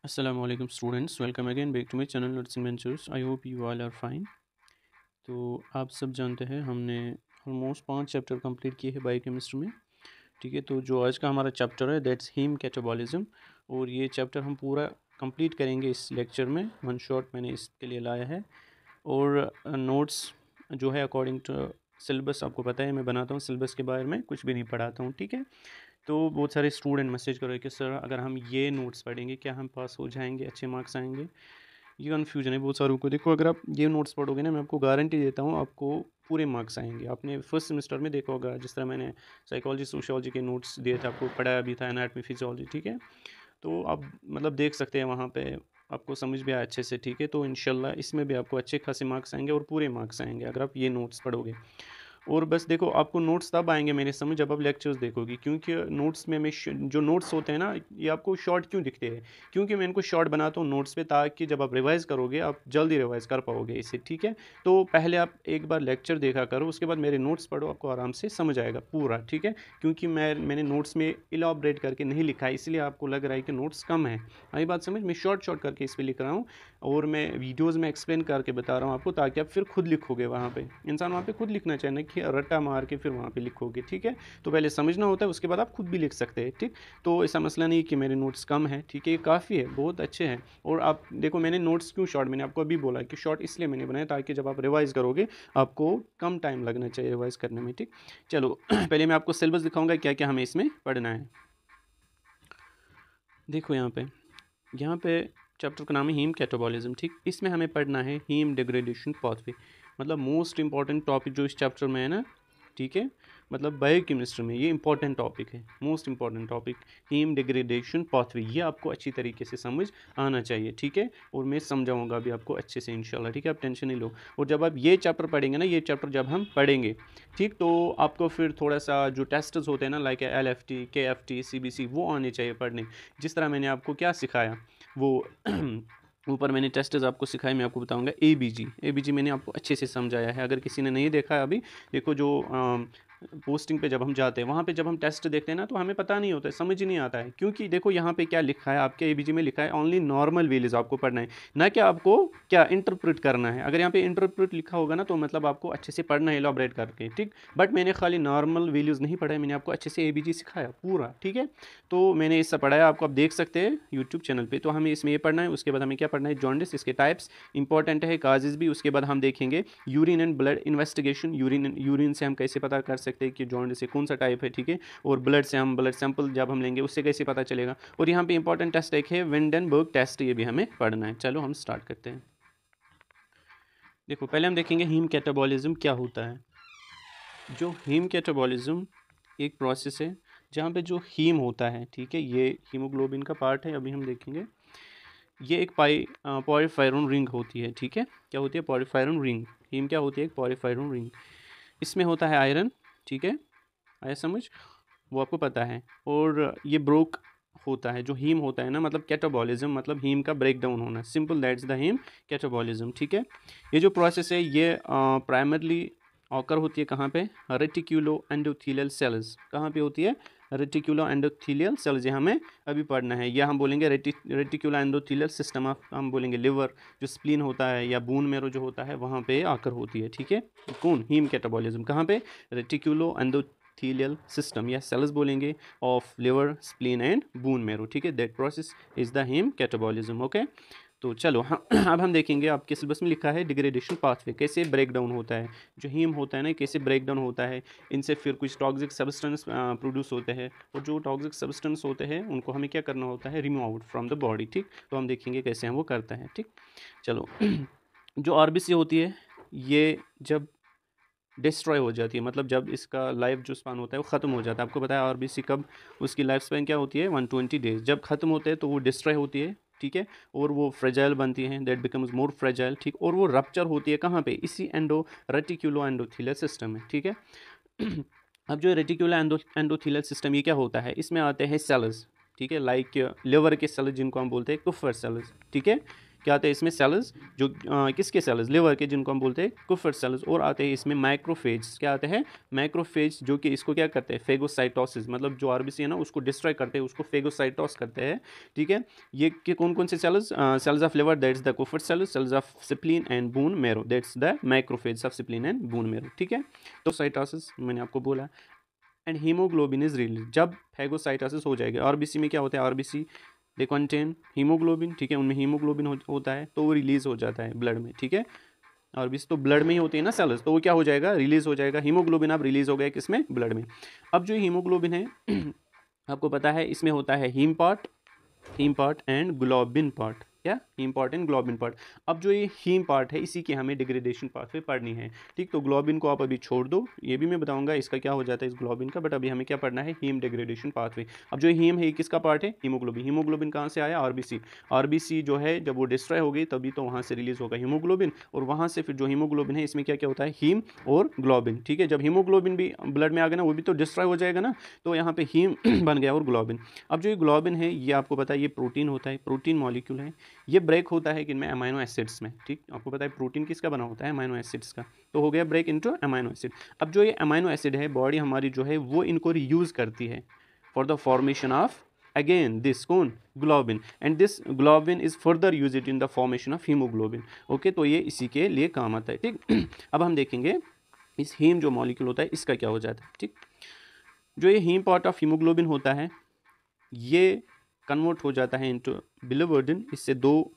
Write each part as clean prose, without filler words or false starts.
Assalamu alaikum students, welcome again back to my channel Notes and Ventures. I hope you all are fine. तो आप सब जानते हैं हमने ऑलमोस्ट 5 चैप्टर कंप्लीट किए हैं बायोकेमिस्ट्री में। ठीक है, तो जो आज का हमारा चैप्टर है दैट्स हीम कैटाबॉलिज्म, और ये चैप्टर हम पूरा कंप्लीट करेंगे इस लेक्चर में। वन शॉट मैंने इसके लिए लाया है, और नोट्स जो है अकॉर्डिंग टू सिलेबस आपको पता है मैं बनाता हूँ, सिलेबस के बारे में कुछ भी नहीं पढ़ाता हूँ। ठीक है, तो बहुत सारे स्टूडेंट मैसेज कर रहे हैं कि सर अगर हम ये नोट्स पढ़ेंगे क्या हम पास हो जाएंगे, अच्छे मार्क्स आएंगे। ये कन्फ्यूजन है बहुत सारों को। देखो, अगर आप ये नोट्स पढ़ोगे ना, मैं आपको गारंटी देता हूँ आपको पूरे मार्क्स आएंगे। आपने फर्स्ट सेमेस्टर में देखा होगा, जिस तरह मैंने साइकोलॉजी सोशियोलॉजी के नोट्स दिए थे आपको, पढ़ाया भी था एनाटमी फिजियोलॉजी। ठीक है, तो आप मतलब देख सकते हैं वहाँ पे आपको समझ भी आया अच्छे से। ठीक है, तो इंशाल्लाह इसमें भी आपको अच्छे खासे मार्क्स आएंगे और पूरे मार्क्स आएंगे अगर आप ये नोट्स पढ़ोगे। और बस देखो, आपको नोट्स तब आएंगे मेरे समझ जब आप लेक्चर्स देखोगे, क्योंकि नोट्स में जो नोट्स होते हैं ना, ये आपको शॉर्ट क्यों दिखते हैं, क्योंकि मैं इनको शॉर्ट बनाता हूँ नोट्स पे, ताकि जब आप रिवाइज़ करोगे आप जल्दी रिवाइज़ कर पाओगे इसे। ठीक है, तो पहले आप एक बार लेक्चर देखा करो, उसके बाद मेरे नोट्स पढ़ो, आपको आराम से समझ आएगा पूरा। ठीक है, क्योंकि मैंने नोट्स में इलाबरेट करके नहीं लिखा है, इसलिए आपको लग रहा है कि नोट्स कम है। आई बात समझ? मैं शॉर्ट शॉर्ट करके इस पर लिख रहा हूँ, और मैं वीडियोज़ में एक्सप्लेन करके बता रहा हूँ आपको, ताकि आप फिर खुद लिखोगे। वहाँ पे इंसान वहाँ पे खुद लिखना चाहिए ना कि रट्टा मार के फिर वहाँ पे लिखोगे। ठीक है, तो पहले समझना होता है, उसके बाद आप खुद भी लिख सकते हैं। ठीक, तो ऐसा मसला नहीं कि मेरे नोट्स कम है। ठीक है, काफ़ी है, बहुत अच्छे हैं। और आप देखो, मैंने नोट्स क्यों शॉर्ट, मैंने आपको अभी बोला कि शॉर्ट इसलिए मैंने बनाया ताकि जब आप रिवाइज़ करोगे आपको कम टाइम लगना चाहिए रिवाइज़ करने में। ठीक, चलो पहले मैं आपको सिलेबस दिखाऊंगा क्या क्या हमें इसमें पढ़ना है। देखो यहाँ पे चैप्टर का नाम है हीम कैटाबॉलिज्म। ठीक, इसमें हमें पढ़ना है हीम डिग्रेडेशन पाथवे, मतलब मोस्ट इंपॉर्टेंट टॉपिक जो इस चैप्टर में है ना। ठीक है, मतलब बायोकेमिस्ट्री में ये इंपॉर्टेंट टॉपिक है, most important topic heme degradation pathway. ये आपको अच्छी तरीके से समझ आना चाहिए। ठीक है, और मैं समझाऊंगा भी आपको अच्छे से इंशाल्लाह। ठीक है, आप टेंशन नहीं लो। और जब आप ये चैप्टर पढ़ेंगे ना, ये चैप्टर जब हम पढ़ेंगे, ठीक, तो आपको फिर थोड़ा सा जो टेस्ट्स होते हैं ना, लाइक LFT KFT CBC, वो आने चाहिए पढ़ने। जिस तरह मैंने आपको क्या सिखाया वो ऊपर मैंने टेस्ट्स आपको सिखाए, मैं आपको बताऊंगा। ABG मैंने आपको अच्छे से समझाया है, अगर किसी ने नहीं देखा है अभी। देखो, जो पोस्टिंग पे जब हम जाते हैं, वहाँ पे जब हम टेस्ट देखते हैं ना, तो हमें पता नहीं होता है, समझ ही नहीं आता है, क्योंकि देखो यहाँ पे क्या लिखा है आपके ABG में, लिखा है ओनली नॉर्मल वैल्यूज़ आपको पढ़ना है, ना कि आपको क्या इंटरप्रेट करना है। अगर यहाँ पे इंटरप्रेट लिखा होगा ना, तो मतलब आपको अच्छे से पढ़ना है एलॉबरेट करके। ठीक, बट मैंने खाली नॉर्मल वैल्यूज़ नहीं पढ़ा है, मैंने आपको अच्छे से ABG सिखाया पूरा। ठीक है, तो मैंने इससे पढ़ाया आपको, आप देख सकते हैं यूट्यूब चैनल पे। तो हमें इसमें ये पढ़ना है, उसके बाद हमें क्या पढ़ना है, जॉन्डिस, इसके टाइप्स इंपॉर्टेंट है, काजेज भी। उसके बाद हम देखेंगे urine and blood investigation, urine से हम कैसे पता कर सकते हैं कि जॉन्डिस से कौन सा टाइप है। ठीक है, और ब्लड से हम ब्लड सैंपल जब हम लेंगे उससे कैसे पता चलेगा। और यहाँ पे इंपॉर्टेंट टेस्ट एक है विंडनबर्ग टेस्ट, ये भी हमें पढ़ना है। चलो हम स्टार्ट करते हैं। देखो, पहले हम देखेंगे हीम कैटाबॉलिज्म क्या होता है। जो हीम कैटाबॉलिज्म एक प्रोसेस है जहाँ पे जो हीम होता है, ठीक है, ये हीमोग्लोबिन का पार्ट है, अभी हम देखेंगे। ये एक पॉलीफायरन रिंग होती है। ठीक है, क्या होती है, पॉलीफायरन रिंग। हीम क्या होती है, एक पॉलीफायरन रिंग। इसमें होता है आयरन। ठीक है, आया समझ, वो आपको पता है। और ये ब्रोक होता है, जो हीम होता है ना, मतलब कैटाबॉलिज्म मतलब हीम का ब्रेक डाउन होना, simple that's the heme catabolism. ठीक है, ये जो प्रोसेस है ये प्राइमरली ऑकर होती है कहाँ पे, रेटिक्यूलो एंडोथेलियल सेल्स। कहाँ पे होती है, रेटिक्यूलो एंडोथेलियल सेल्स। ये हमें अभी पढ़ना है, या हम बोलेंगे रेटिक्यूलो एंडोथेलियल सिस्टम ऑफ, हम बोलेंगे लिवर, जो स्प्लीन होता है या बोन मेरो जो होता है, वहाँ पे आकर होती है। ठीक है, कौन, हीम कैटाबॉलिज्म कहाँ पे, रेटिक्यूलो एंडोथेलियल सिस्टम या सेल्स बोलेंगे of liver spleen and bone marrow. ठीक है, that process is the heme catabolism. Okay, तो चलो हाँ अब हम देखेंगे, आपके सिलेबस में लिखा है डिग्रेडेशन पाथवे, कैसे ब्रेक डाउन होता है जो हीम होता है ना, कैसे ब्रेक डाउन होता है। इनसे फिर कुछ टॉक्सिक सब्सटेंस प्रोड्यूस होते हैं, और जो टॉक्सिक सब्सटेंस होते हैं उनको हमें क्या करना होता है, remove out from the body. ठीक, तो हम देखेंगे कैसे हम वो करते हैं। ठीक, चलो जो RBC होती है, ये जब डिस्ट्रॉय हो जाती है, मतलब जब इसका लाइफ जो स्पान होता है वो ख़त्म हो जाता है। आपको पता है RBC कब, उसकी लाइफ स्पैन क्या होती है, 120 डेज। जब ख़त्म होते हैं तो वो डिस्ट्रॉय होती है। ठीक है, और वो फ्रेजाइल बनती हैं, दैट बिकम्स मोर फ्रेजाइल। ठीक, और वो रप्चर होती है कहाँ पे, इसी रेटिक्यूलो एंडोथेलियल सिस्टम में। ठीक है अब जो रेटिक्यूलो एंडोथेलियल सिस्टम, ये क्या होता है, इसमें आते हैं सेल्स। ठीक है, लाइक लिवर के सेल्स जिनको हम बोलते हैं कुफर सेल्स। ठीक है, क्या आते हैं इसमें सेल्स, जो किसके सेल्स, लिवर के, जिनको हम बोलते हैं कुफर सेल्स, और आते हैं इसमें माइक्रोफेज, क्या आते हैं माइक्रोफेज, जो कि इसको क्या करते हैं फेगोसाइटोसिस, मतलब जो आरबीसी है ना उसको डिस्ट्रॉय करते हैं, उसको फेगोसाइटोस करते हैं, ठीक है। ये कि कौन कौन से cells, cells of liver that's the Kupffer cells, cells of spleen and bone marrow that's the macrophage of spleen and bone marrow, ठीक है। तो साइटोसिस मैंने आपको बोला, एंड हीमोग्लोबिन इज रिलीज, जब फैगोसाइटोसिस हो जाएगी, आरबीसी में क्या होता है, आरबीसी दे कंटेन हीमोग्लोबिन, ठीक है, उनमें हीमोग्लोबिन होता है, तो वो रिलीज हो जाता है ब्लड में, ठीक है। आरबीसी तो ब्लड में ही होती है ना सेल्स, तो वो क्या हो जाएगा, रिलीज हो जाएगा, हीमोग्लोबिन अब रिलीज हो गया किसमें, ब्लड में। अब जो हीमोग्लोबिन है आपको पता है इसमें होता है haem part and globin part, क्या haem part and globin part. अब जो ये हीम पार्ट है इसी की हमें डिग्रेडेशन पाथवे पढ़नी है, ठीक। तो ग्लोबिन को आप अभी छोड़ दो, ये भी मैं बताऊंगा इसका क्या हो जाता है इस ग्लोबिन का, बट अभी हमें क्या पढ़ना है, हीम डिग्रेडेशन पाथवे। अब जो हीम है ये किसका पार्ट है, हीमोग्लोबिन। हीमोग्लोबिन कहाँ से आया, आरबीसी। आरबीसी जो है जब वो डिस्ट्रॉय हो गई तभी तो वहाँ से रिलीज होगा हीमोग्लोबिन, और वहाँ से फिर जो हीमोग्लोबिन है इसमें क्या क्या होता है, हीम और ग्लोबिन, ठीक है। जब हीमोग्लोबिन भी ब्लड में आ गया ना, वो भी तो डिस्ट्रॉय हो जाएगा ना, तो यहाँ पे हीम बन गया और ग्लोबिन। अब जो ये ग्लोबिन है ये आपको पता है ये प्रोटीन होता है, प्रोटीन मॉलिक्यूल है, ये ब्रेक होता है किनमें, अमाइनो एसिड्स में, ठीक। आपको पता है प्रोटीन किसका बना होता है, अमाइनो एसिड्स का, तो हो गया ब्रेक इनटू अमाइनो एसिड। अब जो ये अमाइनो एसिड है बॉडी हमारी जो है वो इनको रीयूज करती है for the formation of again this कौन, globin, and this globin is further use it in the formation of haemoglobin, okay. तो ये इसी के लिए काम आता है, ठीक। अब हम देखेंगे इस हीम जो मॉलिक्यूल होता है इसका क्या हो जाता है, ठीक। जो ये हीम पार्ट ऑफ हीमोग्लोबिन होता है ये कन्वर्ट हो जाता है इनटू बिलिवर्डिन, इससे दो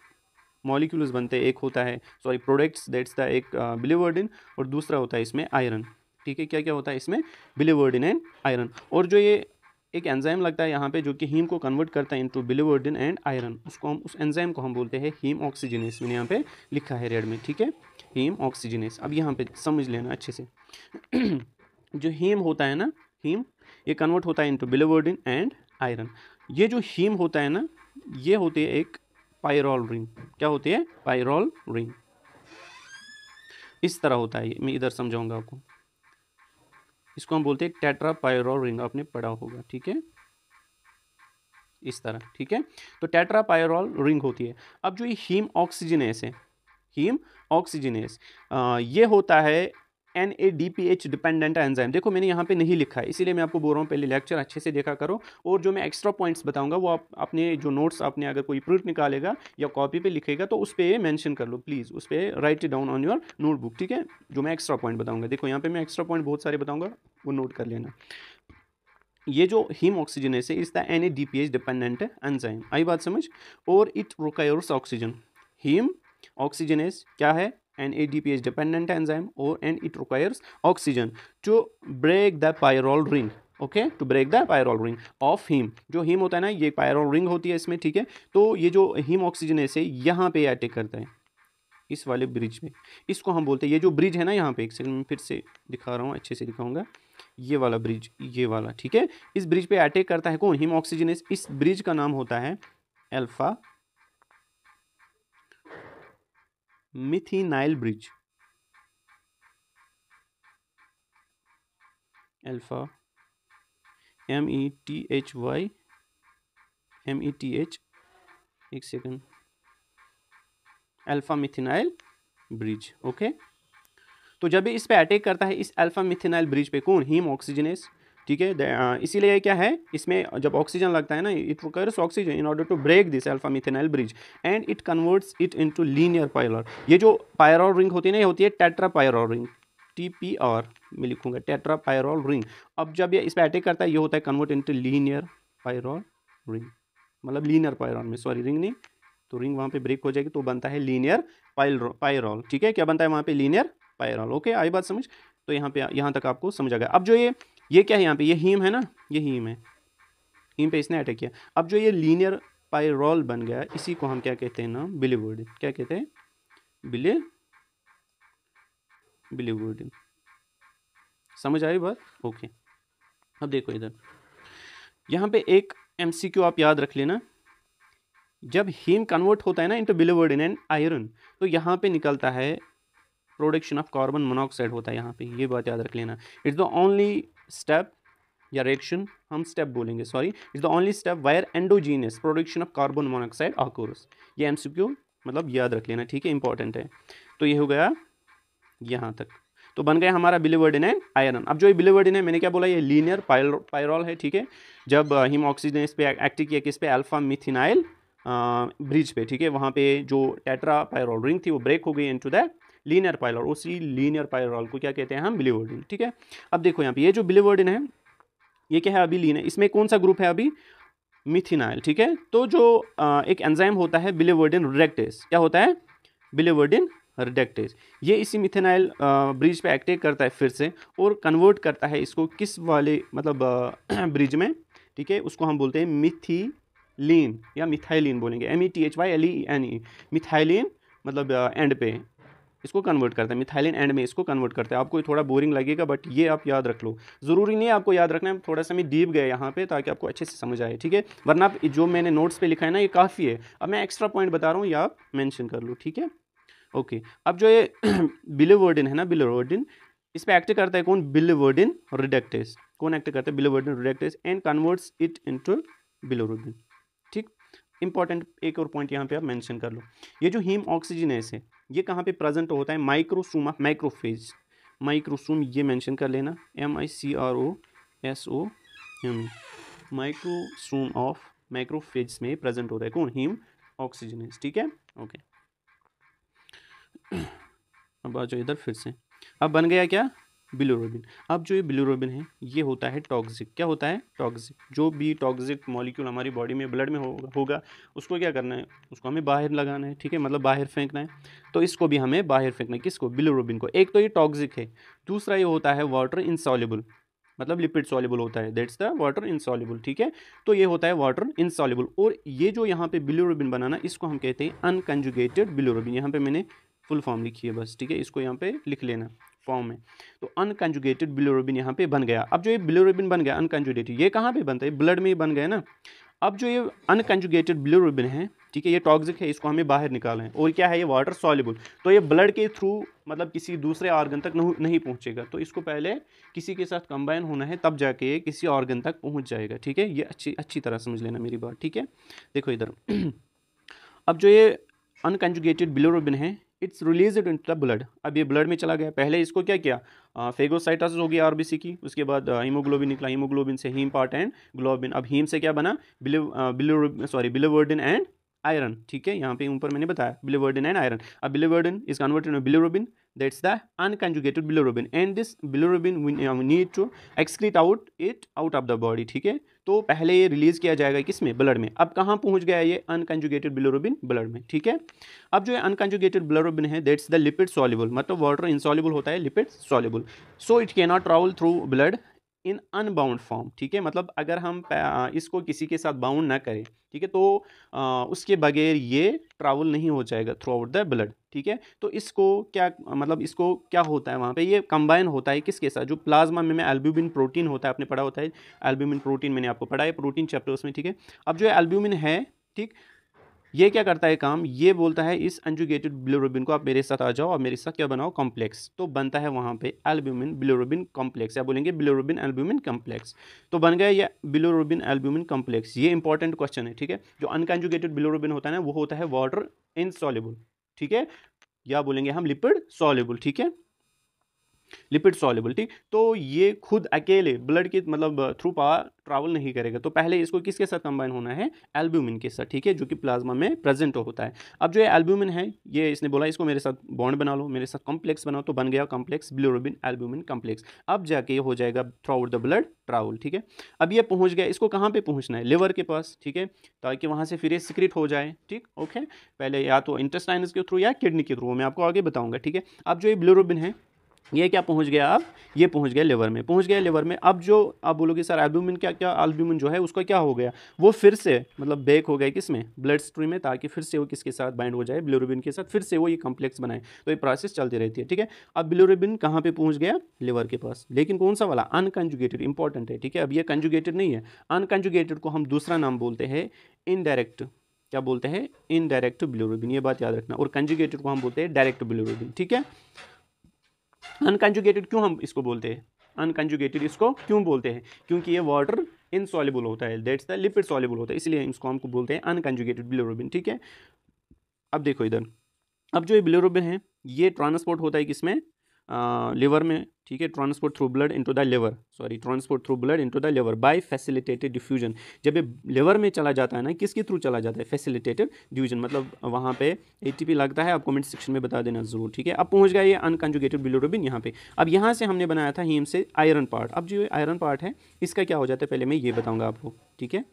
मॉलिक्यूल्स बनते हैं, एक होता है सॉरी प्रोडक्ट्स दैट्स द एक बिलिवर्डिन, और दूसरा होता है इसमें आयरन, ठीक है। क्या क्या होता है इसमें, बिलिवर्डिन एंड आयरन, और जो ये एक एंजाइम लगता है यहाँ पे जो कि हीम को कन्वर्ट करता है इनटू बिलिवर्डिन एंड आयरन, उसको हम उस एंजाइम को हम बोलते हैं हीम ऑक्सीजनेस, मैंने यहाँ पे लिखा है रेड में, ठीक है, हीम ऑक्सीजनेस। अब यहाँ पे समझ लेना अच्छे से जो हीम होता है ना, हीम ये कन्वर्ट होता है इनटू बिलिवर्डिन एंड आयरन। ये जो हीम होता है ना ये होती है एक पायरोल रिंग, क्या होती है, पायरोल रिंग, इस तरह होता है ये, मैं इधर समझाऊंगा आपको, इसको हम बोलते हैं टेट्रा पायरोल रिंग, आपने पढ़ा होगा, ठीक है, इस तरह, ठीक है। तो टेट्रा पायरोल रिंग होती है। अब जो ये हीम ऑक्सीजनेस है, हीम ऑक्सीजनेस ये होता है NADPH डिपेंडेंट एंजाइम। देखो मैंने यहाँ पे नहीं लिखा है इसीलिए मैं आपको बोल रहा हूँ पहले लेक्चर अच्छे से देखा करो, और जो मैं एक्स्ट्रा पॉइंट्स बताऊंगा वो आप अपने जो नोट्स आपने अगर कोई प्रिंट निकालेगा या कॉपी पे लिखेगा तो उस पर मेंशन कर लो प्लीज़, उस पर right it down on your notebook, ठीक है। जो मैं एक्स्ट्रा पॉइंट बताऊँगा, देखो यहाँ पर मैं एक्स्ट्रा पॉइंट बहुत सारे बताऊँगा, वो नोट कर लेना। ये जो हीम ऑक्सीजनेस है is the NADPH dependent enzyme, आई बात समझ, और it requires oxygen. Heme oxygenase क्या है, NADPH डिपेंडेंट एंजाइम, और and it requires oxygen to break the pyrrole ring, okay, to break the pyrrole ring of heme. जो heme होता है ना ये पायरोल रिंग होती है इसमें, ठीक है। तो ये जो हीम ऑक्सीजनेस है यहाँ पे अटैक करता है इस वाले ब्रिज में, इसको हम बोलते हैं, ये जो ब्रिज है ना यहाँ पे, एक सेकंड में फिर से दिखा रहा हूँ, अच्छे से दिखाऊंगा, ये वाला ब्रिज, ये वाला, ठीक है। इस ब्रिज पे अटैक करता है कौन, हीम ऑक्सीजनेस। इस ब्रिज का नाम होता है alpha methenyl bridge, alpha METH, एक second, alpha methenyl bridge, okay. तो जब भी इस पे अटैक करता है इस अल्फा मिथिनाइल ब्रिज पे कौन, हीम ऑक्सीजनेस, ठीक है। इसीलिए क्या है इसमें जब ऑक्सीजन लगता है ना it requires oxygen in order to break this alpha methenyl bridge and it converts it into linear pyrrole. ये जो पायरोल रिंग होती है ना ये होती है टेट्रा पायरोल रिंग, TPR मैं लिखूंगा, टेट्रा पायरोल रिंग। अब जब ये इस पर अटैक करता है ये होता है convert into linear pyrrole ring, मतलब लीनियर पायरोल में, सॉरी रिंग नहीं, तो रिंग वहाँ पे ब्रेक हो जाएगी तो बनता है लीनियर पायरोल, ठीक है। क्या बनता है वहाँ पे, लीनियर पायरोल, ओके, आई बात समझ। तो यहाँ पे यहाँ तक आपको समझ आ गया। अब जो ये क्या है यहाँ पे, ये हीम है ना, ये हीम है, हीम पे इसने अटैक किया। अब जो ये लीनियर पायरोल बन गया इसी को हम क्या कहते हैं ना, बिलिवर्डिन, क्या कहते हैं, बिलिवर्डिन, समझ आई बात, ओके। अब देखो इधर यहाँ पे एक MCQ आप याद रख लेना, जब हीम कन्वर्ट होता है ना इनटू बिलिवर्डिन एंड आयरन तो यहाँ पे निकलता है प्रोडक्शन ऑफ कार्बन मोनोऑक्साइड होता है यहाँ पे, ये बात याद रख लेना। इट्स द ओनली स्टेप या रिएक्शन, हम स्टेप बोलेंगे sorry, it's the only step wire endogenous production of carbon monoxide occurs. ये MCQ मतलब याद रख लेना, ठीक है, इंपॉर्टेंट है। तो ये हो गया यहाँ तक। तो बन गया हमारा बिलिवर्डिन एंड आयरन। अब जो ये बिलिवर्डिन है, मैंने क्या बोला, ये लीनियर पायरोल है, ठीक है। जब हीम ऑक्सीजन इस पे एक्ट किया किस पे, अल्फा मिथिनाइल ब्रिज पे, ठीक है, वहाँ पे जो टेट्रा पायरोल रिंग थी वो ब्रेक हो गई इनटू द लीनियर पायरोल। उसी लीनियर पायरोल को क्या कहते हैं हम, बिलिवर्डिन, ठीक है। अब देखो यहाँ पे ये जो बिलिवर्डिन है ये क्या है, अभी लीनियर, इसमें कौन सा ग्रुप है अभी, मिथिनाइल, ठीक है। तो जो एक एंजाइम होता है बिलिवर्डिन रिडक्टेज, क्या होता है, बिलिवर्डिन रिडक्टेज, ये इसी मिथेनाइल ब्रिज पे एक्ट करता है फिर से और कन्वर्ट करता है इसको किस वाले मतलब ब्रिज में, ठीक है, उसको हम बोलते हैं मिथिलीन या मिथाइलिन बोलेंगे, METHYLENE, मिथाइलिन मतलब एंड पे इसको कन्वर्ट करता है, मिथाइलिन एंड में इसको कन्वर्ट करता है। आपको थोड़ा बोरिंग लगेगा बट ये आप याद रख लो, ज़रूरी नहीं है आपको याद रखना है, थोड़ा सा मैं डीप गया यहाँ पे ताकि आपको अच्छे से समझ आए, ठीक है, वरना आप जो मैंने नोट्स पे लिखा है ना ये काफ़ी है, अब मैं एक्स्ट्रा पॉइंट बता रहा हूँ, ये आप मेंशन कर लो, ठीक है। ओके, अब जो ये बिलिवर्डिन है ना, बिलिवर्डिन, इस पे एक्ट करता है कौन, बिलिवर्डिन रिडक्टेज, कौन एक्ट करता है, बिलिवर्डिन reductase and converts it into bilirubin, ठीक। इंपॉर्टेंट एक और पॉइंट यहाँ पे आप मेंशन कर लो, ये जो हीम ऑक्सीजनेस है ये कहाँ पे प्रेजेंट होता है, माइक्रोसोम ऑफ मैक्रोफेज, माइक्रोसोम ये मेंशन कर लेना, MICROSOM, माइक्रोसोम ऑफ मैक्रोफेज में प्रेजेंट होता है कौन, हीम ऑक्सीजनेस, ठीक है। ओके, अब आ जाओ इधर फिर से, अब बन गया क्या, बिलिरुबिन। अब जो ये बिलिरुबिन है ये होता है टॉक्सिक, क्या होता है, टॉक्सिक। जो भी टॉक्सिक मॉलिक्यूल हमारी बॉडी में ब्लड में होगा उसको क्या करना है, उसको हमें बाहर लगाना है, ठीक है, मतलब बाहर फेंकना है। तो इसको भी हमें बाहर फेंकना है, किसको, बिलिरुबिन को। एक तो ये टॉक्सिक है, दूसरा ये होता है वाटर इनसॉल्युबल, मतलब लिपिड सॉल्युबल होता है, दैट्स द वाटर इनसॉल्युबल, ठीक है। तो ये होता है वाटर इनसॉल्युबल। और ये जो यहाँ पे बिलिरुबिन बनाना, इसको हम कहते हैं अनकंजुगेटेड बिलिरुबिन। यहाँ पे मैंने फुल फॉर्म लिखी है बस, ठीक है, इसको यहाँ पे लिख लेना फॉर्म में। तो अनकंजुगेटेड बिलिरुबिन यहाँ पे बन गया। अब जो ये बिलिरुबिन बन गया अनकंजुगेटेड, ये कहाँ पे बनता है, ब्लड में ही बन गया ना। अब जो ये अनकंजुगेटेड बिलिरुबिन है, ठीक है, ये टॉक्सिक है, इसको हमें बाहर निकालना है। और क्या है, ये वाटर सॉल्युबल, तो ये ब्लड के थ्रू मतलब किसी दूसरे ऑर्गन तक नहीं पहुंचेगा, तो इसको पहले किसी के साथ कंबाइन होना है तब जाके ये किसी ऑर्गन तक पहुंच जाएगा, ठीक है। ये अच्छी तरह समझ लेना मेरी बात, ठीक है। देखो इधर अब जो ये अनकंजुगेटेड बिलिरुबिन है it's released into the blood. अब ये ब्लड में चला गया, पहले इसको क्या किया, फेगोसाइटोसिस हो गया आरबीसी की, उसके बाद हीमोग्लोबिन निकला, हीमोग्लोबिन से हीम पार्ट एंड ग्लोबिन। अब हीम से क्या बना, बिलिवर्डिन एंड आयरन, ठीक है, यहाँ पे ऊपर मैंने बताया बिलिवर्डिन एंड आयरन। अब biliverdin is converted into bilirubin, that's the unconjugated bilirubin, and this bilirubin we need to excrete out of the body, ठीक है। तो पहले ये रिलीज किया जाएगा किसमें, ब्लड में। अब कहाँ पहुँच गया ये अनकंजुगेटेड बिलिरुबिन, ब्लड में, ठीक है। अब जो अनकंजुगेटेड बिलिरुबिन है दैट्स द लिपिड सॉल्युबल, मतलब वाटर इनसॉल्युबल होता है, lipid soluble, so it can not travel through blood in unbound form, ठीक है। मतलब अगर हम इसको किसी के साथ बाउंड ना करें, ठीक है, तो उसके बगैर ये ट्रैवल नहीं हो जाएगा थ्रू आउट द ब्लड, ठीक है। तो इसको क्या मतलब, इसको क्या होता है वहाँ पे, ये कंबाइन होता है किसके साथ, जो प्लाज्मा में एल्ब्यूमिन प्रोटीन होता है, आपने पढ़ा होता है एल्ब्यूमिन प्रोटीन, मैंने आपको पढ़ा है प्रोटीन चैप्टर्स में, ठीक है। अब जो एल्ब्यूमिन है, ठीक, ये क्या करता है काम, ये बोलता है इस कंजुगेटेड बिलिरुबिन को आप मेरे साथ आ जाओ और मेरे साथ क्या बनाओ, कॉम्प्लेक्स। तो बनता है वहाँ पे एल्ब्यूमिन बिलिरुबिन कॉम्प्लेक्स, या बोलेंगे बिलिरुबिन एल्ब्यूमिन कॉम्प्लेक्स। तो बन गया ये बिलिरुबिन एल्ब्यूमिन कॉम्प्लेक्स। ये इंपॉर्टेंट क्वेश्चन है, ठीक है। जो अनकंजुगेटेड बिलिरुबिन होता है ना वो होता है वाटर इनसॉल्युबल, ठीक है, या बोलेंगे हम लिपिड सॉल्युबल, ठीक है, लिपिड सॉल्युबल, ठीक। तो ये खुद अकेले ब्लड के मतलब थ्रू पावर ट्रैवल नहीं करेगा, तो पहले इसको किसके साथ कंबाइन होना है, एल्ब्यूमिन के साथ, ठीक है, जो कि प्लाज्मा में प्रेजेंट होता है। अब जो ये एल्ब्यूमिन है, ये इसने बोला इसको मेरे साथ बॉन्ड बना लो, मेरे साथ कॉम्प्लेक्स बनाओ, तो बन गया कॉम्प्लेक्स बिलिरुबिन एल्ब्यूमिन कॉम्प्लेक्स। अब जाके ये हो जाएगा through out the blood travel, ठीक है। अब ये पहुंच गया, इसको कहाँ पे पहुंचना है, लिवर के पास, ठीक है, ताकि वहाँ से फिर ये सिक्रेट हो जाए, ठीक, ओके। पहले या तो इंटेस्टाइनस के थ्रू या किडनी के थ्रू, मैं आपको आगे बताऊंगा, ठीक है। अब जो ये बिलिरुबिन है ये क्या पहुंच गया, अब ये पहुंच गया लिवर में, पहुंच गया लिवर में। अब जो आप बोलोगे सर एल्ब्यूमिन क्या एल्ब्यूमिन जो है उसका क्या हो गया, वो फिर से मतलब बैक हो गया किसमें, ब्लड स्ट्रीम में, ताकि फिर से वो किसके साथ बाइंड हो जाए, बिलिरुबिन के साथ, फिर से वो ये कॉम्प्लेक्स बनाए। तो ये प्रोसेस चलती रहती है, ठीक है। अब बिलिरुबिन कहाँ पे पहुंच गया, लिवर के पास, लेकिन कौन सा वाला, अनकंजुगेटेड, इंपॉर्टेंट है, ठीक है। अब ये कंजुगेटेड नहीं है, अनकंजुगेटेड को हम दूसरा नाम बोलते हैं इनडायरेक्ट, क्या बोलते हैं, इनडायरेक्ट बिलिरुबिन, ये बात याद रखना। और कंजुगेटेड को हम बोलते हैं डायरेक्ट बिलिरुबिन, ठीक है। अनकंजुगेटेड क्यों हम इसको बोलते हैं, अनकंजुगेटेड इसको क्यों बोलते हैं, क्योंकि ये वाटर इनसॉल्युबल होता है, दैट्स द लिपिड सॉल्युबल होता है, इसलिए इसको हमको बोलते हैं अनकंजुगेटेड बिलिरुबिन, ठीक है। अब देखो इधर, अब जो ये बिलिरुबिन है ये ट्रांसपोर्ट होता है किसमें, लिवर में, ठीक है, transport through blood into the liver, sorry transport through blood into the liver by facilitated diffusion. जब ये लिवर में चला जाता है ना, किसके थ्रू चला जाता है, फैसिलिटेटेड डिफ्यूजन, मतलब वहाँ पे एटीपी लगता है, आप कमेंट सेक्शन में बता देना जरूर, ठीक है। अब पहुँच गया ये अनकंजुगेटेड बिलिरुबिन यहाँ पे। अब यहाँ से हमने बनाया था हीम से आयरन पार्ट। अब जो आयरन पार्ट है इसका क्या हो जाता है पहले मैं ये बताऊँगा आपको, ठीक है।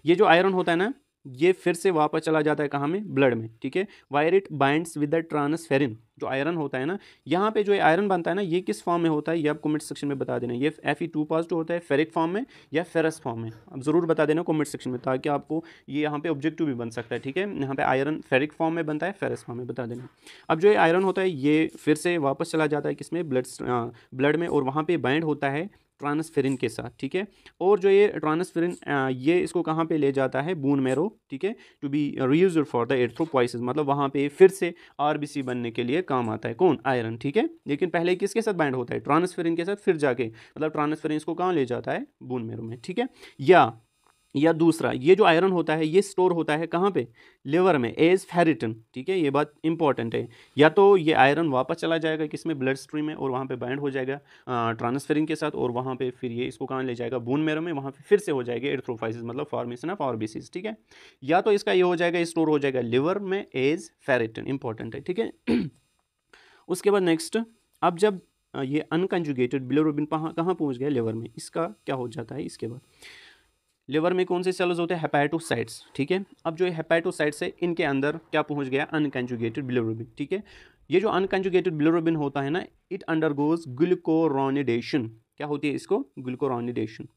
ये जो आयरन होता है ना ये फिर से वापस चला जाता है कहाँ में, ब्लड में, ठीक है। Wire it binds with the transferrin, जो आयरन होता है ना यहाँ पे जो आयरन बनता है ना ये किस फॉर्म में होता है ये आप कमेंट सेक्शन में बता देना। ये Fe2 पॉजिटिव होता है फेरिक फॉर्म में या फेरस फॉर्म में, अब ज़रूर बता देना कमेंट सेक्शन में, ताकि आपको ये यहाँ पे ऑब्जेक्टिव भी बन सकता है, ठीक है। यहाँ पे आयरन फेरिक फॉर्म में बनता है, फेरस फॉर्म में बता देना। अब जो ये आयरन होता है ये फिर से वापस चला जाता है किसमें, ब्लड में, और वहाँ पर बाइंड होता है ट्रांसफेरिन के साथ, ठीक है। और जो ये ट्रांसफेरिन ये इसको कहाँ पे ले जाता है, बोन मैरो, ठीक है, to be reused for the erythropoiesis, मतलब वहाँ पे फिर से आरबीसी बनने के लिए काम आता है कौन, आयरन, ठीक है। लेकिन पहले किसके साथ बाइंड होता है, ट्रांसफेरिन के साथ, फिर जाके मतलब ट्रांसफेरिन इसको कहाँ ले जाता है, बोन मैरो में, ठीक है। या दूसरा ये जो आयरन होता है ये स्टोर होता है कहाँ पे, लिवर में, एज फेरिटिन, ठीक है, ये बात इंपॉर्टेंट है। या तो ये आयरन वापस चला जाएगा किसमें, ब्लड स्ट्रीम में, और वहाँ पे बाइंड हो जाएगा ट्रांसफेरिन के साथ, और वहाँ पे फिर ये इसको कहाँ ले जाएगा, बोन मैरो में, वहाँ पे फिर से हो जाएगा एरिथ्रोपोइसिस, मतलब फॉर्मेशन ऑफ आरबीसीज, ठीक है। या तो इसका ये हो जाएगा, स्टोर हो जाएगा लिवर में एज फेरिटिन, इंपॉर्टेंट है, ठीक है। उसके बाद नेक्स्ट, अब जब ये अनकंजुगेटेड बिलिरुबिन कहाँ पहुँच गया, लिवर में, इसका क्या हो जाता है, इसके बाद लिवर में कौन से सेल्स होते हैं, हेपेटोसाइट्स, ठीक है। अब जो ये हेपेटोसाइट्स है इनके अंदर क्या पहुंच गया, अनकंजुगेटेड बिलिरुबिन, ठीक है। ये जो अनकंजुगेटेड बिलिरुबिन होता है ना इट अंडरगोज ग्लूकोरोनिडेशन, क्या होती है इसको, ग्लूकोरोनिडेशन।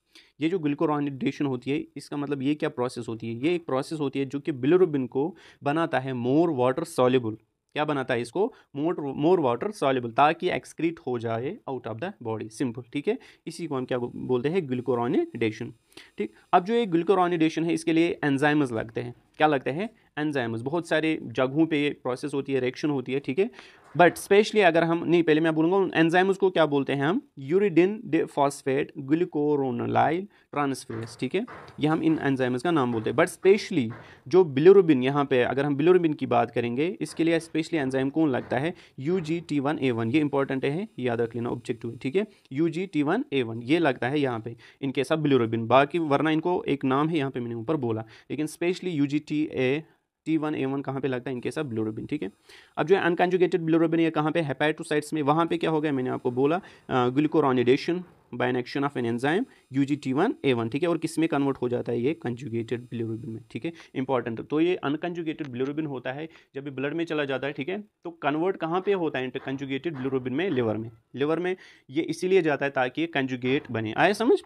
ये जो ग्लूकोरोनिडेशन होती है इसका मतलब ये क्या प्रोसेस होती है, ये एक प्रोसेस होती है जो कि बिलिरुबिन को बनाता है मोर वाटर सॉल्युबल, क्या बनाता है इसको, मोर वाटर सॉल्युबल, ताकि एक्सक्रीट हो जाए out of the body, simple, ठीक है। इसी को हम क्या बोलते हैं, ग्लूकोरोनिडेशन, ठीक। अब जो ये ग्लूकोरोनिडेशन है इसके लिए एंजाइम्स लगते हैं, क्या लगते हैं, एंजाइम्स, बहुत सारे जगहों पे ये प्रोसेस होती है, रिएक्शन होती है, ठीक है। बट स्पेशली अगर हम नहीं, पहले मैं बोलूँगा एंजाइम्स को क्या बोलते हैं हम, यूरिडिन डिफॉस्फेट ग्लूकोरोनोलाइल ट्रांसफेरेज, ठीक है, ये हम इन एंजाइम्स का नाम बोलते हैं। बट स्पेशली जो बिलिरुबिन, यहाँ पे अगर हम बिलिरुबिन की बात करेंगे इसके लिए स्पेशली एंजाइम कौन लगता है, UGT1A1, ये इंपॉर्टेंट है, याद रख लेना ऑब्जेक्टिव, ठीक है। UGT1A1 ये लगता है यहाँ पे इनके सब बिलिरुबिन, बाकी वरना इनको एक नाम है यहाँ पे मैंने ऊपर बोला, लेकिन स्पेशली UGT1A1 कहाँ पे लगता है, इनके साथ बिलिरुबिन, ठीक है। अब जो है अनकंजुगेटेड बिलिरुबिन ये कहाँ पे, हेपेटोसाइट्स में, वहाँ पे क्या हो गया, मैंने आपको बोला glucuronidation by an action of an enzyme UGT1A1, ठीक है। और किस में कन्वर्ट हो जाता है, ये कंजुगेटेड बिलिरुबिन में, ठीक है, इंपॉर्टेंट। तो ये अनकंजुगेटेड बिलिरुबिन होता है जब ये ब्लड में चला जाता है, ठीक है, तो कन्वर्ट कहाँ पे होता है कंजुगेटेड बिलिरुबिन में, लिवर में ये इसीलिए जाता है ताकि ये कंजुगेट बने, आए समझ।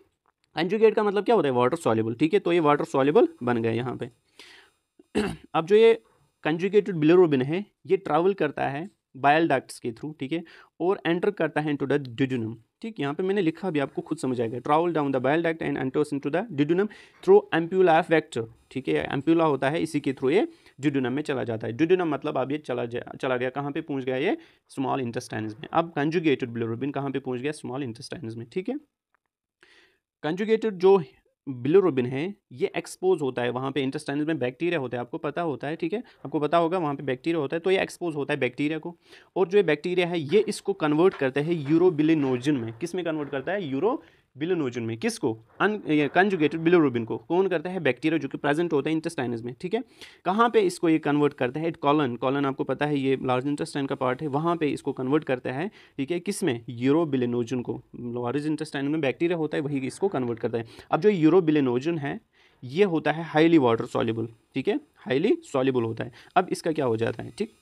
कंजुगेट का मतलब क्या होता है, वाटर सॉल्युबल, ठीक है, तो ये वाटर सॉल्युबल बन गया यहाँ पे। अब जो ये कंजुगेटेड बिलिरुबिन है ये ट्रैवल करता है बाइल डक्ट्स के थ्रू, ठीक है, और एंटर करता है इनटू द डिड्यूनम, ठीक, यहाँ पे मैंने लिखा भी, आपको खुद समझ आएगा, travel down the bile duct and enters into the duodenum through ampulla of Vater, ठीक है, एम्प्यूला होता है इसी के थ्रू ये डिड्यूनम में चला जाता है। डिड्यूनम मतलब अब ये चला गया कहाँ पे पहुँच गया, ये स्मॉल इंटेस्टाइन्स में। अब कंजुगेटेड बिलिरुबिन कहाँ पे पहुँच गया, स्मॉल इंटेस्टाइन्स में, ठीक है। कंजुगेटेड जो बिलिरुबिन है ये एक्सपोज होता है वहाँ पे, इंटेस्टाइन्स में बैक्टीरिया होता है, आपको पता होता है, ठीक है, आपको पता होगा वहाँ पे बैक्टीरिया होता है, तो ये एक्सपोज होता है बैक्टीरिया को, और जो ये बैक्टीरिया है ये इसको कन्वर्ट करता है यूरोबिलिनोजन में, किस में कन्वर्ट करता है, यूरोबिलिनोजन में, किसको, कंजुगेटेड बिलिरुबिन को कौन करता है, बैक्टीरिया जो कि प्रेजेंट होता है इंटेस्टाइन्स में, ठीक है। कहाँ पे इसको ये कन्वर्ट करता है, कॉलन आपको पता है ये लार्ज इंटेस्टाइन का पार्ट है, वहाँ पे इसको कन्वर्ट करता है, ठीक है, किस में, यूरोबिलिनोजन को, लार्ज इंटेस्टाइन में बैक्टीरिया होता है वही इसको कन्वर्ट करता है। अब जो यूरोबिलिनोजन है ये होता है हाईली वाटर सॉल्युबल, ठीक है, हाईली सॉल्युबल होता है। अब इसका क्या हो जाता है, ठीक,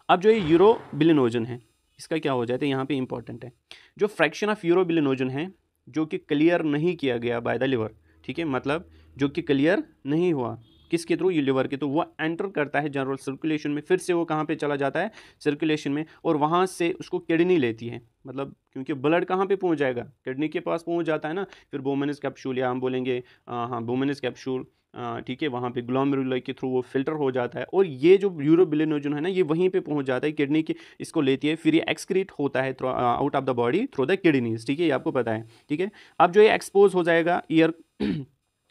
अब जो ये यूरोबिलिनोजन है इसका क्या हो जाता है, यहाँ पे इंपॉर्टेंट है, जो फ्रैक्शन ऑफ यूरोबिलिनोजन है जो कि क्लियर नहीं किया गया बाय द लिवर, ठीक है, मतलब जो कि क्लियर नहीं हुआ किसके थ्रू, ये लिवर के, तो वो एंटर करता है जनरल सर्कुलेशन में, फिर से वो कहाँ पे चला जाता है, सर्कुलेशन में, और वहाँ से उसको किडनी लेती है, मतलब क्योंकि ब्लड कहाँ पे पहुँच जाएगा, किडनी के पास पहुँच जाता है ना, फिर बोमेनस कैप्सूल, या हम बोलेंगे हाँ बोमेनस कैप्सूल, ठीक है, वहाँ पे ग्लोमेरुलर के थ्रू वो फिल्टर हो जाता है, और ये जो यूरोबिलिनोजन है ना ये वहीं पे पहुँच जाता है, किडनी की इसको लेती है, फिर ये एक्सक्रीट होता है out of the body through the kidneys, ठीक है, ये आपको पता है, ठीक है। अब जो ये एक्सपोज हो जाएगा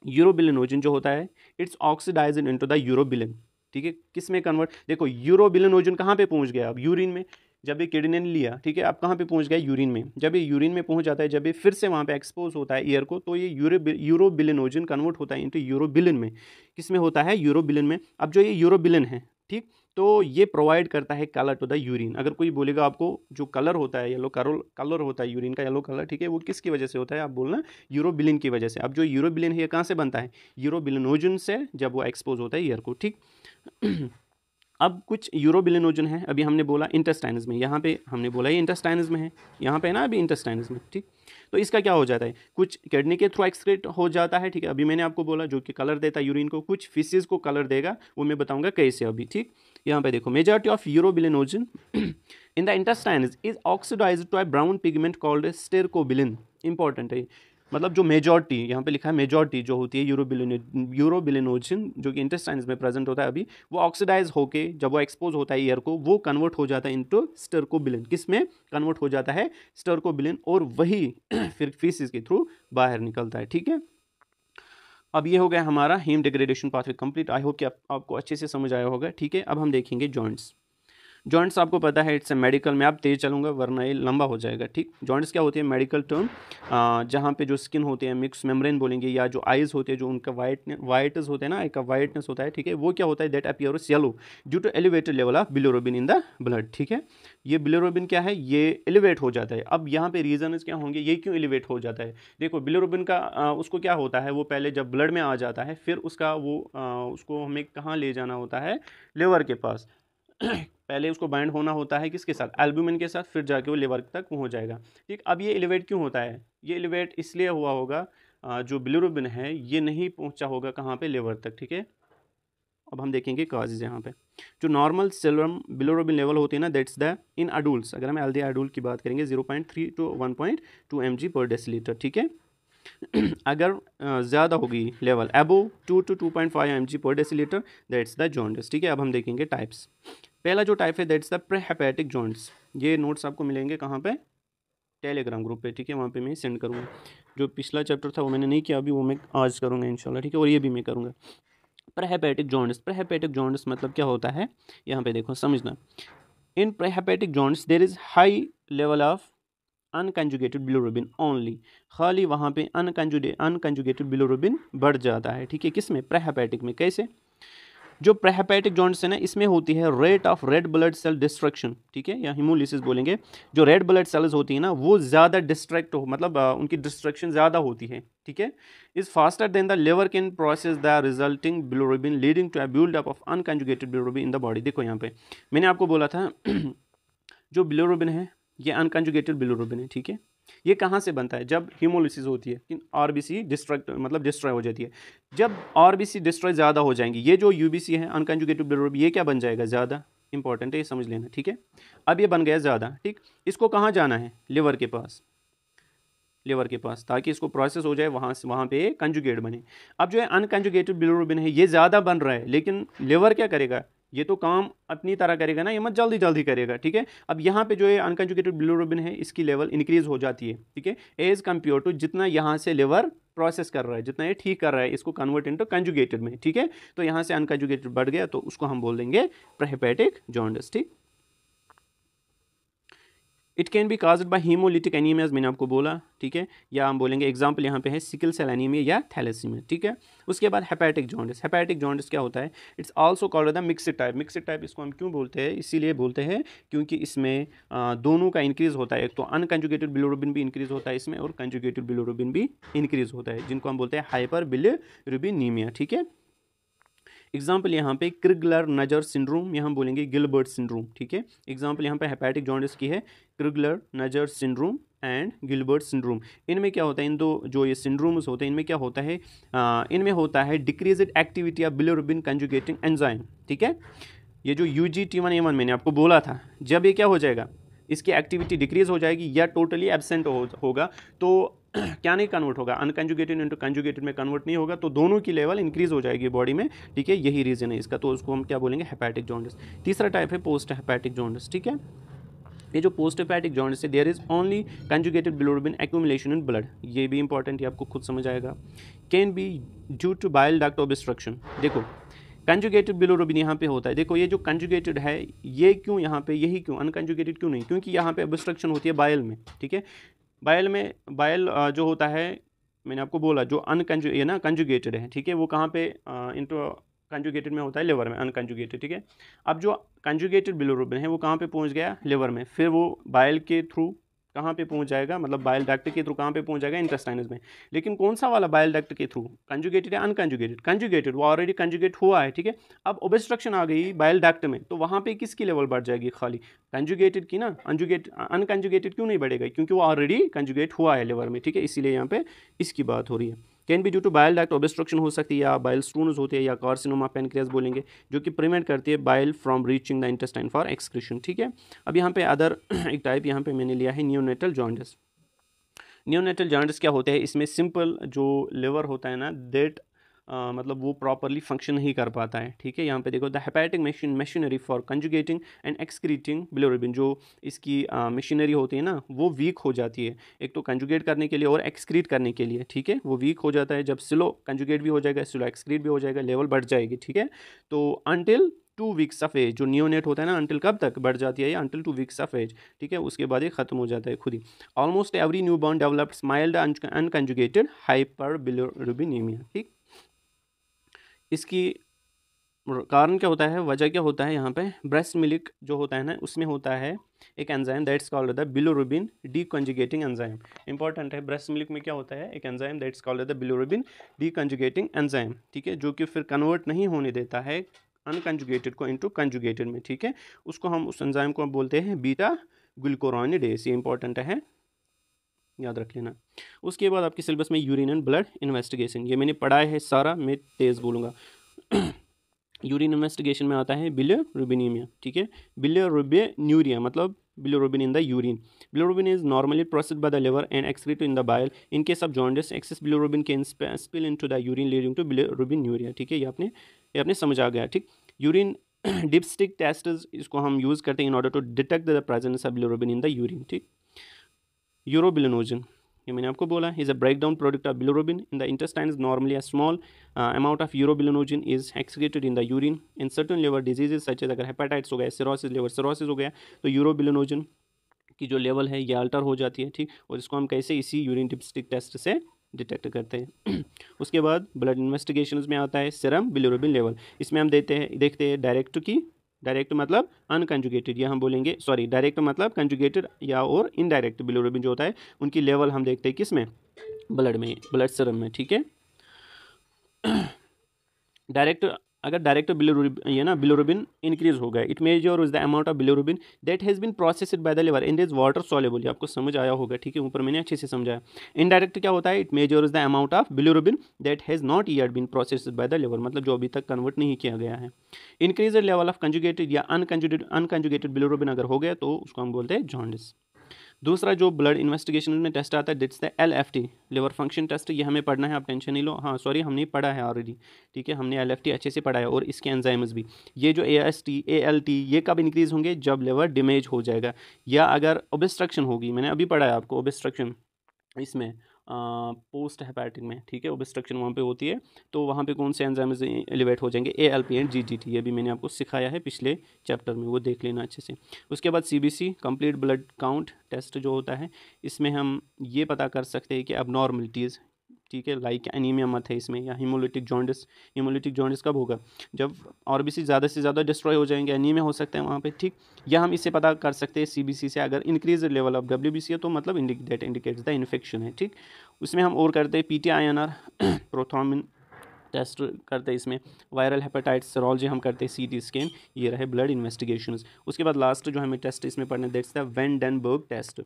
यूरोबिलिनोजन जो होता है it's oxidized into the urobilin, ठीक है, किस में कन्वर्ट, देखो यूरोबिलिनोजन कहाँ पे पहुँच गया, अब यूरिन में, जब ये किडनी ने लिया, ठीक है, अब कहाँ पे पहुँच गया, यूरिन में। जब ये यूरिन में पहुँच जाता है, जब ये फिर से वहाँ पे एक्सपोज होता है एयर को, तो ये यूरोबिलिनोजन कन्वर्ट होता है इनटू यूरोबिलिन में। किस में होता है, यूरोबिलिन में। अब जो ये यूरोबिलिन है, ठीक, तो ये प्रोवाइड करता है कलर टू द यूरिन। अगर कोई बोलेगा आपको जो कलर होता है, येलो कलर होता है यूरिन का, येलो कलर, ठीक है, वो किसकी वजह से होता है, आप बोलना यूरोबिलिन की वजह से। अब जो यूरोबिलिन है ये कहाँ से बनता है, यूरोबिलिनोजन से, जब वो एक्सपोज होता है एयर को, ठीक। अब कुछ यूरोबिलिनोजन है, अभी हमने बोला इंटेस्टाइन्स में, यहाँ पे हमने बोला ये इंटेस्टाइन्स में है, यहाँ पे है ना अभी इंटेस्टाइन्स में, ठीक। तो इसका क्या हो जाता है, कुछ किडनी के थ्रू एक्सक्रीट हो जाता है, ठीक है, अभी मैंने आपको बोला जो कि कलर देता है यूरिन को, कुछ फिशेज को कलर देगा, वो मैं बताऊंगा कैसे अभी, ठीक। यहाँ पे देखो, majority of urobilinogen in the intestines is oxidized to a brown pigment called stercobilin. Important है, मतलब जो मेजॉरिटी यहाँ पे लिखा है, मेजॉरिटी जो होती है यूरोबिलिनोजन जो कि इंटेस्टाइन्स में प्रेजेंट होता है अभी, वो ऑक्सीडाइज होके जब वो एक्सपोज होता है एयर को, वो कन्वर्ट हो जाता है इनटू स्टेरकोबिलिन। किस में कन्वर्ट हो जाता है, स्टेरकोबिलिन, और वही फिर फीसिस के थ्रू बाहर निकलता है, ठीक है। अब ये हो गया हमारा heme degradation pathway complete. I hope कि आपको अच्छे से समझ आया होगा, ठीक है। अब हम देखेंगे जॉइंट्स। जॉइंट्स आपको पता है इट्स ए मेडिकल, में आप तेज चलूँगा वरना ये लंबा हो जाएगा, ठीक। जॉइंट्स क्या होती है, मेडिकल टर्म, जहाँ पे जो स्किन होते हैं, मिक्स मेम्ब्रेन बोलेंगे, या जो आइज़ होते हैं, जो उनका वाइट्स होते हैं ना, एक वाइटनेस होता है, ठीक है, वो क्या होता है, that appears yellow due to elevated level of bilirubin in the blood, ठीक है। ये बिलिरुबिन क्या है, ये एलिवेट हो जाता है। अब यहाँ पे रीजन क्या होंगे, ये क्यों एलिवेट हो जाता है, देखो बिलिरुबिन का उसको क्या होता है, वो पहले जब ब्लड में आ जाता है, फिर उसका वो उसको हमें कहाँ ले जाना होता है, लिवर के पास। पहले उसको बाइंड होना होता है किसके साथ, एल्ब्यूमिन के साथ, फिर जाके वो लिवर तक पहुंच जाएगा, ठीक। अब ये एलिवेट क्यों होता है, ये एलिवेट इसलिए हुआ होगा, जो बिलिरुबिन है ये नहीं पहुंचा होगा कहाँ पे, लिवर तक, ठीक है। अब हम देखेंगे काजेज यहाँ पे। जो नॉर्मल सेलम बिलिरुबिन लेवल होती है ना, दैट्स द इन अडल्ट्स, अगर हम हेल्दी अडल्ट की बात करेंगे 0.3 to 1.2 mg पर डेसीलीटर, ठीक है। अगर ज़्यादा होगी लेवल अबो 2 to 2.5 mg पर डेसीलीटर, दैट्स द जॉन्डिस, ठीक है। अब हम देखेंगे टाइप्स। पहला जो टाइप है दैट्स द प्रीहेपेटिक जॉन्डिस। ये नोट्स आपको मिलेंगे कहाँ पे, टेलीग्राम ग्रुप पे, ठीक है, वहाँ पे मैं सेंड करूँगा। जो पिछला चैप्टर था वो मैंने नहीं किया अभी, वो मैं आज करूँगा इंशाल्लाह, ठीक है, और ये भी मैं करूँगा। प्रीहेपेटिक जॉन्डिस, प्रीहेपेटिक जॉन्डिस मतलब क्या होता है, यहाँ पे देखो समझना। In prehepatic jaundice there is high level of unconjugated bilirubin only, खाली वहाँ पे अनकंजुगेटेड बिलिरुबिन बढ़ जाता है, ठीक है, किस में, प्रीहेपेटिक में। कैसे, जो प्रीहेपेटिक जॉइंट्स है ना, इसमें होती है rate of red blood cell destruction, ठीक है, या हिमोलिसिस बोलेंगे। जो रेड ब्लड सेल्स होती है ना, वो ज़्यादा डिस्ट्रैक्ट हो, मतलब उनकी डिस्ट्रक्शन ज़्यादा होती है, ठीक है, is faster than the liver can process the resulting bilirubin leading to a buildup of unconjugated bilirubin in the body. देखो यहाँ पे मैंने आपको बोला था जो बिलिरुबिन है ये अनकंजुगेटेड बिलिरुबिन है, ठीक है। ये कहाँ से बनता है, जब हीमोलिसिस होती है, आरबीसी डिस्ट्रैक्ट मतलब डिस्ट्रॉय हो जाती है। जब आरबीसी डिस्ट्रॉय ज़्यादा हो जाएंगी, ये जो यूबीसी है अनकंजुगेटेड बिलिरुबिन, ये क्या बन जाएगा, ज़्यादा। इंपॉर्टेंट है, ये समझ लेना, ठीक है। अब ये बन गया ज़्यादा, ठीक। इसको कहाँ जाना है, लिवर के पास, लिवर के पास, ताकि इसको प्रोसेस हो जाए, वहाँ पे कंजुगेट बने। अब जो है अनकंजुगेटेड बिलिरुबिन है, ये ज़्यादा बन रहा है, लेकिन लिवर क्या करेगा, ये तो काम अपनी तरह करेगा ना, ये मत जल्दी जल्दी करेगा, ठीक है। अब यहाँ पे जो है अनकंजुगेटेड बिलिरुबिन है, इसकी लेवल इंक्रीज हो जाती है, ठीक है, एज कम्पेयर टू जितना यहाँ से लिवर प्रोसेस कर रहा है, जितना ये ठीक कर रहा है इसको कन्वर्ट इनटू कंजुगेटेड में, ठीक है। तो यहाँ से अनकंजुगेटेड बढ़ गया, तो उसको हम बोल देंगे प्रीहेपेटिक जॉन्डिस, ठीक। It can be caused by haemolytic anaemias, मैंने आपको बोला, ठीक है, या हम बोलेंगे एग्जांपल यहाँ पे है सिकल सेल एनीमिया या थैलेसीमिया, ठीक है। उसके बाद हेपेटिक जॉन्डिस। हेपेटिक जॉन्डिस क्या होता है, it's also called the mixed type. Mixed type इसको हम क्यों बोलते हैं, इसीलिए बोलते हैं क्योंकि इसमें दोनों का इंक्रीज होता है, एक तो अनकंजुगेटेड बिलिरुबिन भी इंक्रीज होता है इसमें, और कंजुगेटेड बिलिरुबिन भी इंक्रीज होता है, जिनको हम बोलते हैं हाइपर बिलिरुबिनीमिया, ठीक है। एग्जाम्पल यहाँ पे क्रिगलर नजर सिंड्रोम, यहाँ बोलेंगे गिलबर्ट सिंड्रोम, ठीक है। एग्जाम्पल यहाँ पे हेपेटिक जॉन्डिस की है क्रिगलर नजर सिंड्रोम एंड गिलबर्ट सिंड्रोम। इनमें क्या होता है, इन दो जो ये सिंड्रोम्स होते हैं, इनमें क्या होता है, इनमें होता है decreased activity of bilirubin conjugating enzyme, ठीक है। ये जो UGT1A1 मैंने आपको बोला था, जब ये क्या हो जाएगा, इसकी एक्टिविटी डिक्रीज हो जाएगी या टोटली एब्सेंट होगा, तो क्या नहीं कन्वर्ट होगा, अनकंजुगेटेड इनटू कंजुगेटेड में कन्वर्ट नहीं होगा, तो दोनों की लेवल इंक्रीज हो जाएगी बॉडी में, ठीक है। यही रीजन है इसका, तो उसको हम क्या बोलेंगे, हेपेटिक जॉन्डिस। तीसरा टाइप है पोस्ट हेपेटिक जॉन्डिस, ठीक है। ये जो पोस्ट हेपेटिक जॉन्डिस है, there is only conjugated bilirubin accumulation in blood. ये भी इंपॉर्टेंट है, आपको खुद समझ आएगा। Can be due to bile duct obstruction. देखो कंजुगेटेड बिलोरुबिन यहाँ पे होता है, देखो ये जो कंजुगेटेड है ये क्यों यहाँ पे, यही क्यों, अनकंजुगेटेड क्यों नहीं, क्योंकि यहाँ पे ऑब्स्ट्रक्शन होती है बाइल में, ठीक है। बाइल जो होता है, मैंने आपको बोला जो ये ना कंजुगेटेड है, ठीक है, वो कहाँ पे इंटो कंजुगेटेड में होता है, लिवर में, अनकंजुगेटेड, ठीक है। अब जो कंजुगेटेड बिलोरुबिन है वो कहाँ पे पहुँच गया, लिवर में, फिर वो बाइल के थ्रू कहाँ पे पहुँच जाएगा, मतलब बाइल डक्ट के थ्रू कहाँ पे पहुँच जाएगा, इंटेस्टाइनस में। लेकिन कौन सा वाला बाइल डक्ट के थ्रू, कंजुगेटेड या अनकंजुगेटेड, कंजुगेटेड, वो ऑलरेडी कंजुगेट हुआ है, ठीक है। अब ऑब्स्ट्रक्शन आ गई बाइल डक्ट में, तो वहाँ पे किसकी लेवल बढ़ जाएगी, खाली कंजुगेटेड की ना, अनकंजुगेटेड क्यों नहीं बढ़ेगा, क्योंकि वो ऑलरेडी कंजुगेट हुआ है लिवर में, ठीक है, इसीलिए यहाँ पे इसकी बात हो रही है। Can be due to bile duct obstruction हो सकती है, या बाइल स्टोन्स होते हैं, या कार्सिनोमा पेनक्रियास बोलेंगे, जो कि प्रिवेंट करती है bile from reaching the intestine for excretion, ठीक है। अब यहाँ पे अदर एक टाइप यहाँ पे मैंने लिया है नियोनेटल जॉन्डिस। नियोनेटल जॉन्डिस क्या होते हैं, इसमें सिंपल जो लिवर होता है ना, दैट मतलब वो प्रॉपरली फंक्शन नहीं कर पाता है, ठीक है। यहाँ पे देखो the hepatic machinery for conjugating and excreting bilirubin, जो इसकी मशीनरी होती है ना, वो वीक हो जाती है, एक तो कंजुगेट करने के लिए और एक्सक्रीट करने के लिए, ठीक है, वो वीक हो जाता है। जब स्लो कंजुगेट भी हो जाएगा, स्लो एक्सक्रीट भी हो जाएगा, लेवल बढ़ जाएगी, ठीक है। तो अनटिल 2 वीक्स ऑफ एज, जो नियोनेट होता है ना, अनटिल कब तक बढ़ जाती है, अनटिल 2 वीक्स ऑफ एज, ठीक है, उसके बाद ये खत्म हो जाता है खुद ही। Almost every new born develops mild unconjugated hyperbilirubinaemia, ठीक। इसकी कारण क्या होता है, वजह क्या होता है, यहाँ पे ब्रेस्ट मिल्क जो होता है ना, उसमें होता है एक enzyme that's called the bilirubin deconjugating enzyme. Important है, ब्रेस्ट मिल्क में क्या होता है, एक enzyme that's called the bilirubin deconjugating enzyme, ठीक है, जो कि फिर कन्वर्ट नहीं होने देता है अनकंजुगेटेड को इनटू कंजुगेटेड में, ठीक है। उसको हम, उस एंजाइम को हम बोलते हैं बीटा ग्लूकुरोनिडेज, ये इंपॉर्टेंट है, याद रख लेना। उसके बाद आपके सिलेबस में यूरिन एंड ब्लड इन्वेस्टिगेशन, ये मैंने पढ़ा है सारा, मैं तेज़ बोलूँगा। यूरिन इन्वेस्टिगेशन में आता है बिलिरुबिनेमिया, ठीक है, बिलिरुबिनुरिया मतलब bilirubin in the urine. Bilirubin is normally processed by the liver and excreted in the bile. In case of jaundice, excess bilirubin can spill into the urine leading to bilirubinuria, ठीक है, ये आपने समझ आ गया, ठीक। यूरिन डिपस्टिक टेस्ट इसको हम use करते हैं in order to detect the presence of bilirubin in the urine, ठीक। यूरोबिलिनोजन, ये मैंने आपको बोला, is a break down product of bilirubin in the intestine, normally a small amount of urobilinogen is excreted in the urine in certain liver diseases such as, अगर hepatitis हो गया, cirrhosis, liver cirrhosis हो गया, तो urobilinogen की जो level है ये अल्टर हो जाती है, ठीक। और इसको हम कैसे, इसी यूरिन डिपस्टिक टेस्ट से डिटेक्ट करते हैं। उसके बाद ब्लड इन्वेस्टिगेशंस में आता है सीरम बिलिरुबिन लेवल, इसमें हम देखते हैं डायरेक्ट मतलब अनकंजुगेटेड, या हम बोलेंगे सॉरी, डायरेक्ट मतलब कंजुगेटेड या और इनडायरेक्ट बिलिरुबिन जो होता है, उनकी लेवल हम देखते हैं किस में, ब्लड में, ब्लड सीरम में, ठीक है। डायरेक्ट बिलिरुबिन इंक्रीज हो गया, it measures the amount of bilirubin that has been processed by the liver and is water soluble, आपको समझ आया होगा, ठीक है, ऊपर मैंने अच्छे से समझाया। इनडायरेक्ट क्या होता है, it measures the amount of bilirubin that has not yet been processed by the liver, मतलब जो अभी तक कन्वर्ट नहीं किया गया है। इंक्रीज लेवल ऑफ कंजुगेटेड या अनकंजुगेटेड बिलिरुबिन अगर हो गया तो उसको हम बोलते हैं जॉन्डिस। दूसरा जो ब्लड इन्वेस्टिगेशन में टेस्ट आता है that's the LFT, liver function test, ये हमें पढ़ना है, आप टेंशन नहीं लो, हाँ सॉरी हमने पढ़ा है ऑलरेडी, ठीक है, हमने LFT अच्छे से पढ़ा है, और इसके एंजाइम्स भी। ये जो AST ALT ये कब इंक्रीज़ होंगे, जब लिवर डैमेज हो जाएगा, या अगर ऑब्स्ट्रक्शन होगी, मैंने अभी पढ़ा है आपको ऑब्स्ट्रक्शन इसमें पोस्ट हेपेटिक में, ठीक है, ऑब्स्ट्रक्शन वहाँ पे होती है, तो वहाँ पे कौन से एंजाइम्स एलिवेट हो जाएंगे, ALP एंड GGT, ये भी मैंने आपको सिखाया है पिछले चैप्टर में, वो देख लेना अच्छे से। उसके बाद CBC complete blood count test जो होता है, इसमें हम ये पता कर सकते हैं कि अब नॉर्मलिटीज़, ठीक है, लाइक एनीमिया मत है इसमें, या हीमोलिटिक जॉन्डिस कब होगा, जब RBC ज़्यादा से ज़्यादा डिस्ट्रॉय हो जाएंगे, एनीमिया हो सकता है वहाँ पे, ठीक। या हम इससे पता कर सकते हैं CBC से, अगर इंक्रीज लेवल ऑफ WBC है तो मतलब इंडिकेट्स द इन्फेक्शन है, ठीक। उसमें हम और करते हैं PTINR प्रोथ्रोम्बिन टेस्ट करते हैं, इसमें वायरल हेपेटाइटिस सीरोलॉजी हम करते हैं, CT स्कैन, ये रहे ब्लड इन्वेस्टिगेशंस। उसके बाद लास्ट जो हमें टेस्ट इसमें पढ़ना है दैट्स द वेंडनबर्ग टेस्ट।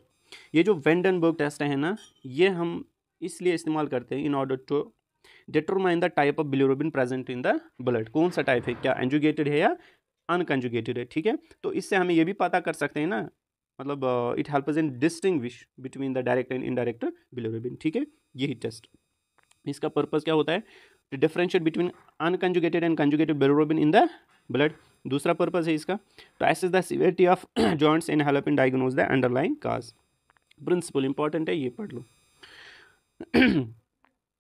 ये जो वेंडनबर्ग टेस्ट है ना, ये हम इसलिए इस्तेमाल करते हैं in order to determine the type of bilirubin present in the blood, कौन सा टाइप है, क्या कंजुगेटेड है या अनकंजुगेटेड है, ठीक है। तो इससे हमें ये भी पता कर सकते हैं ना, मतलब it helps in distinguish between the direct and indirect bilirubin, ठीक है। यही टेस्ट, इसका पर्पस क्या होता है, to differentiate between unconjugated and conjugated bilirubin in the blood. दूसरा पर्पस है इसका to assess the severity of joints and help in diagnose the underlying cause. Principle important है, ये पढ़ लो।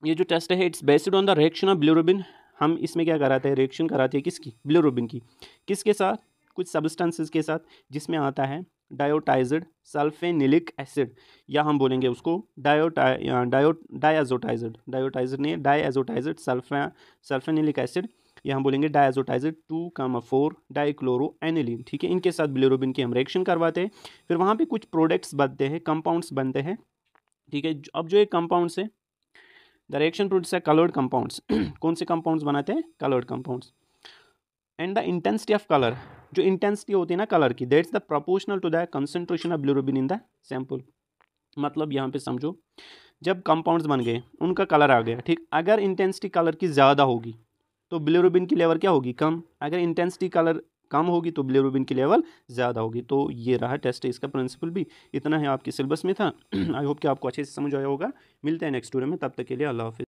ये जो टेस्ट है it's based on the reaction of bilirubin हम इसमें क्या कराते हैं, रिएक्शन कराते हैं किसकी, बिलिरुबिन की, किसके साथ, कुछ सब्सटेंसेस के साथ, जिसमें आता है डायोटाइज्ड सल्फेनिलिक एसिड, या हम बोलेंगे उसको डायज़ोटाइज्ड नहीं, डायज़ोटाइज्ड सल्फेनिलिक एसिड, या हम बोलेंगे डायज़ोटाइज्ड 2,4 डाइक्लोरो एनिलीन। ठीक है, इनके साथ बिलिरुबिन की हम रिएक्शन करवाते हैं, फिर वहाँ पे कुछ प्रोडक्ट्स बनते हैं, कंपाउंड्स बनते हैं। ठीक है, अब जो एक कंपाउंड्स है, the reaction produce coloured compounds कौन से कंपाउंड्स बनाते हैं, coloured compounds. And the intensity of colour, जो इंटेंसिटी होती है ना कलर की, that's the proportional to the concentration of bilirubin in the sample. मतलब यहाँ पे समझो, जब कंपाउंड्स बन गए, उनका कलर आ गया, ठीक, अगर इंटेंसिटी कलर की ज़्यादा होगी तो बिलिरुबिन की लेवल क्या होगी, कम, अगर इंटेंसिटी कलर कम होगी तो बिलिरुबिन की लेवल ज़्यादा होगी। तो ये रहा टेस्ट, इसका प्रिंसिपल भी इतना है आपके सिलेबस में था। आई होप कि आपको अच्छे से समझ आया होगा। मिलते हैं नेक्स्ट वीडियो में, तब तक के लिए अल्लाह हाफिज़।